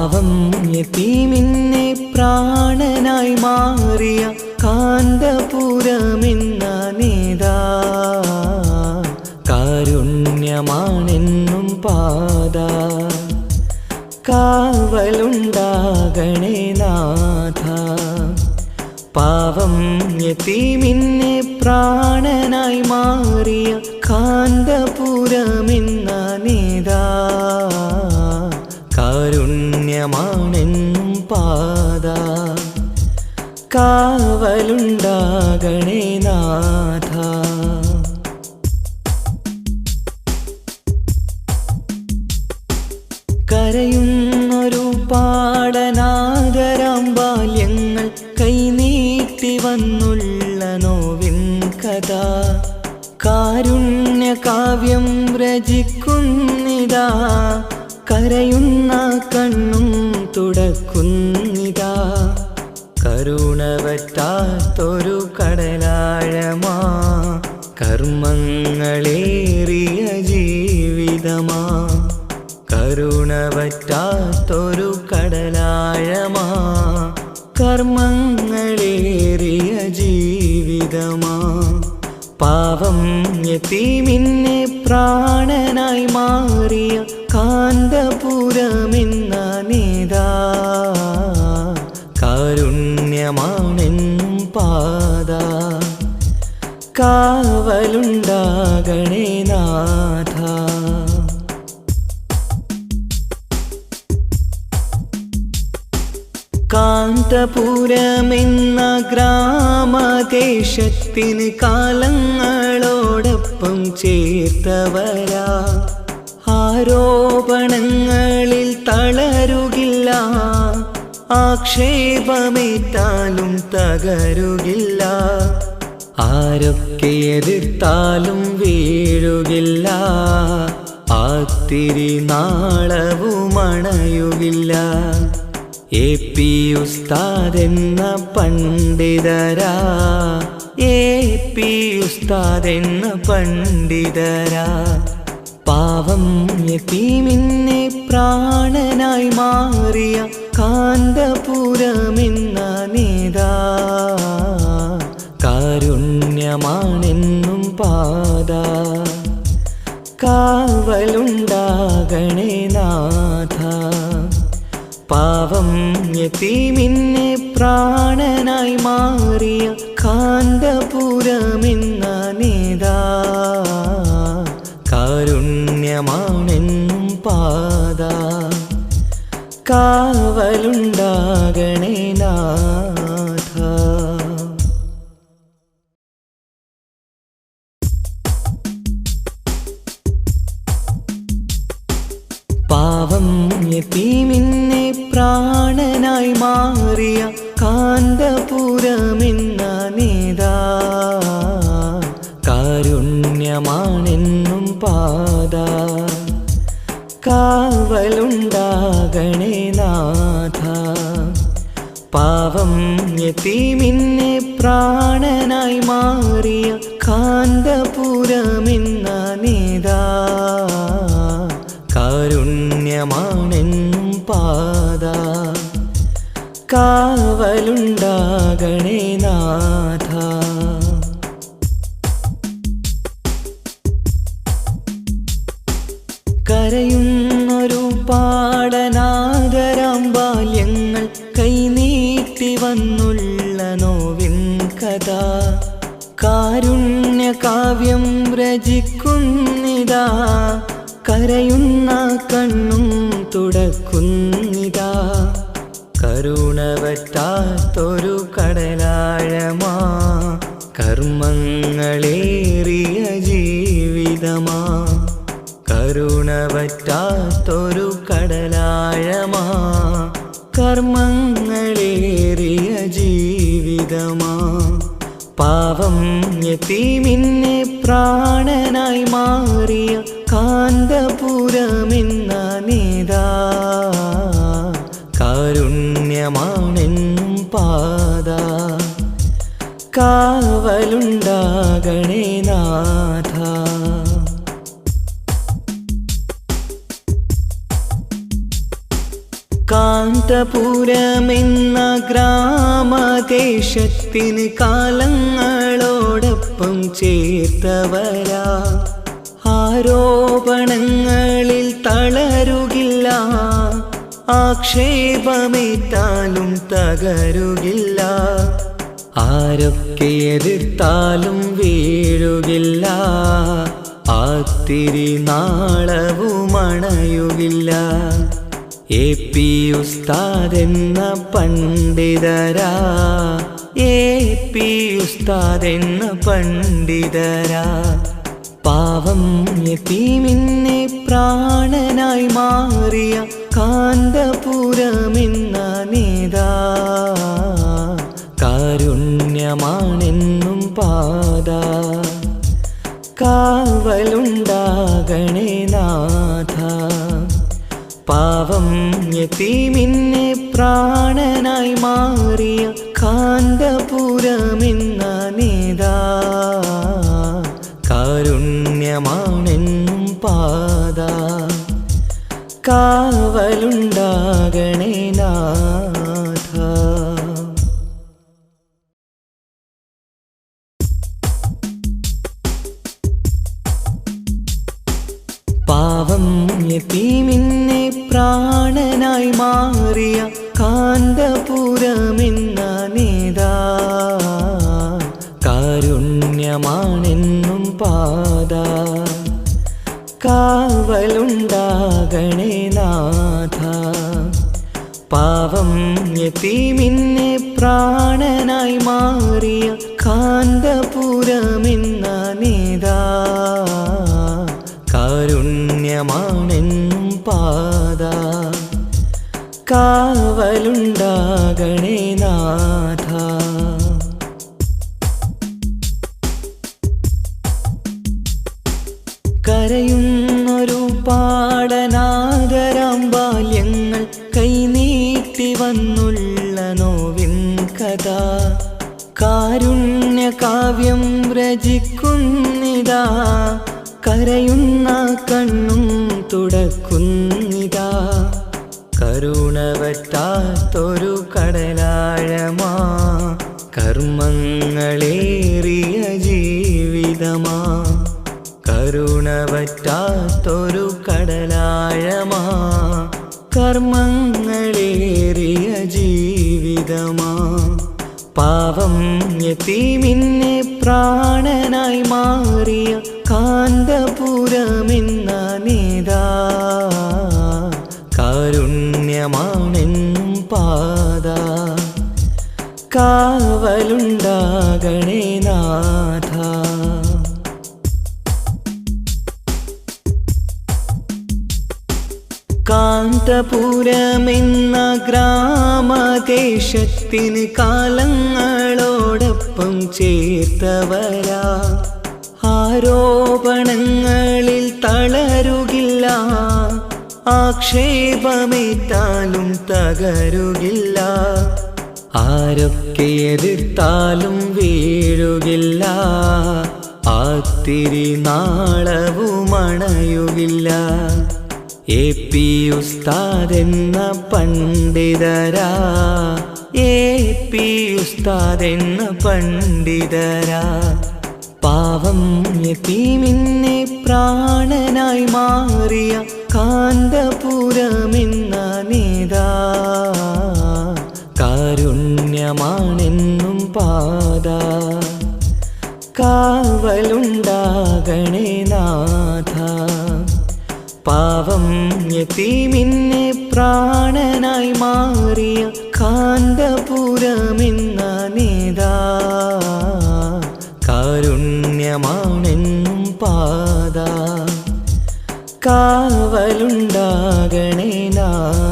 പാവം യതീമിനെ പ്രാണനായി മാറിയ കാന്തപുരമെന്ന നേതാ കാരുണ്യമാണെന്നും പാത കാവലുണ്ടാകണേ നാഥ. പാവം യതീമിനെ പ്രാണനായി മാറിയ കാന്തപുരമെന്ന നേതാ കാരുണ്യമാണെന്നും പാത കാവലുണ്ടാകണേ നാഥ. കരയുന്നൊരു പാടനാദരാം ബാല്യങ്ങൾ കൈനീട്ടി വന്നുള്ള നോവിൻ കഥ കാരുണ്യകാവ്യം രചിക്കുന്നിതാ. കരയുന്ന കണ്ണും തുടക്കുന്നിതാ. കരുണവറ്റാത്തൊരു കടലാഴമാ കർമ്മങ്ങളേറിയ ജീവിതമാ. കരുണവറ്റാത്തൊരു കടലാഴമാ കർമ്മങ്ങളേറിയ ജീവിതമാ. പാവം യതീമിനെ പ്രാണനായി മാറിയ കാന്തപുരമെന്ന നേതാ കാരുണ്യമാണെന്നും പാത കാവലുണ്ടാകണേ നാഥ. കാന്തപുരമെന്ന ഗ്രാമദേശത്തിന് കാലങ്ങളോടൊപ്പം ചേർത്തവരാ. ആരോപണങ്ങളിൽ തളരുകില്ല, ആക്ഷേപമേറ്റാലും തകരുകില്ല. ആരൊക്കെ എതിർത്താലും വീഴുകില്ല, ആത്തിരി നാളവുമണയുകില്ല. AP ഉസ്താദെന്ന പണ്ഡിതരാ, AP ഉസ്താദെന്ന പണ്ഡിതരാ. പാവം യതീമിനെ പ്രാണനായി മാറിയ കാന്തപുരമെന്ന നേതാ കാരുണ്യമാണെന്നും പാത കാവലുണ്ടാകണേ നാഥ. പാവം യതീമിനെ പ്രാണനായി മാറിയ കാന്തപുരമെന്ന നേതാ കാരുണ്യമാണെന്നും പാത കാവലുണ്ടാകണേ നാഥ. പാവം യതീമിനെ പ്രാണനായി മാറിയ കാന്തപുരമെന്ന നേതാ കാരുണ്യമാണെന്നും പാത കാവലുണ്ടാകണേ നാഥ. പാവം യതീമിനെ പ്രാണനായി മാറിയ കാന്തപുരമെന്ന നേതാ കാരുണ്യമാണെന്നും പാത കാവലുണ്ടാകണേ നാഥ. കരയുന്നൊരു പാടനാദരാം ബാല്യങ്ങൾ കൈനീട്ടി വന്നുള്ള നോവിൻ കഥ കാരുണ്യകാവ്യം രചിക്കുന്നിതാ. കരയുന്ന കണ്ണും തുടക്കുന്നിതാ. കരുണവറ്റാത്തൊരു കടലാഴമാ കർമ്മങ്ങളേറിയ ജീവിതമാ. കരുണവറ്റാത്തൊരു കടലാഴമാ കർമ്മങ്ങളേറിയ ജീവിതമാ. പാവം യതീമിനെ പ്രാണനായി മാറിയ കാന്തപുരമെന്ന നേതാ കാരുണ്യമാണെന്നും പാത കാവലുണ്ടാകണേ നാഥ. കാ കാന്തപുരമെന്ന ഗ്രാമദേശത്തിന് കാലങ്ങളോടൊപ്പം ചേർത്തവരാ. ആരോപണങ്ങളിൽ തളരുകില്ല, ആക്ഷേപമേറ്റാലും തകരുകില്ല. ആരൊക്കെ എതിർത്താലും വീഴുകില്ല, ആത്തിരി നാളവുമണയുകില്ല. AP ഉസ്താദെന്ന പണ്ഡിതരാ, AP ഉസ്താദെന്ന പണ്ഡിതരാ. പാവം യതീമിനെ പ്രാണനായി മാറിയ കാന്തപുരമെന്ന നേതാ. കാരുണ്യമാണെന്നും പാത, കാവലുണ്ടാകണേ നാഥ. പാവം യതീമിനെ പ്രാണനായി മാറിയ കാന്തപുരമെന്ന നേതാ. കാരുണ്യമാണെന്നും പാത, കാവലുണ്ടാകണേ നാഥ. പാവം യതീമിനെ പ്രാണനായി മാറിയ കാന്തപുരമെന്ന നേതാ. കാരുണ്യമാണെന്നും പാത, കാവലുണ്ടാകണേ നാഥ. പാവം യതീമിനെ പ്രാണനായി മാറിയ കാന്തപുരമെന്ന നേതാ. കാരുണ്യമാണെന്നും പാത, കാവലുണ്ടാകണേ നാഥ. കരയുന്നൊരു പാടനാദരാം ബാല്യങ്ങൾ കൈനീട്ടി വന്നുള്ള നോവിൻ കഥ. കാരുണ്യകാവ്യം രചിക്കുന്നിതാ, കരയുന്ന കണ്ണും തുടക്കുന്നിതാ. കരുണ വറ്റാത്തൊരു കടലാഴമാ, കർമ്മങ്ങളേറിയ ജീവിതമാ. കരുണ വറ്റാത്തൊരു കടലാഴമാ, കർമ്മങ്ങളേറിയ ജീവിതമാ. പാവം യതീമിനെ പ്രാണനായി മാറിയ കാന്തപുരമെന്ന നേതാ. കാരുണ്യമാണെന്നും പാത, കാവലുണ്ടാകണേ നാഥ. കാന്തപുരമെന്ന ഗ്രാമദേശത്തിന് കാലങ്ങളോടൊപ്പം ചേർത്തവരാ. ആരോപണങ്ങളിൽ തളരുകില്ല, ആക്ഷേപമേറ്റാലും തകരുകില്ല. ആരൊക്കെ എതിർത്താലും വീഴുകില്ല, ആത്തിരി നാളവുമണയുകില്ല. AP ഉസ്താദെന്ന പണ്ഡിതരാ, AP ഉസ്താദെന്ന പണ്ഡിതരാ. പാവം യതീമിനെ പ്രാണനായി മാറിയ കാന്തപുരമെന്ന നേതാ. കാരുണ്യമാണെന്നും പാത, കാവലുണ്ടാകണേ നാഥ. പാവം യതീമിനെ പ്രാണനായി മാറിയ കാന്തപുരമെന്ന നേതാ. കാരുണ്യമാണെന്നും പാത, കാവലുണ്ടാകണേ നാഥ.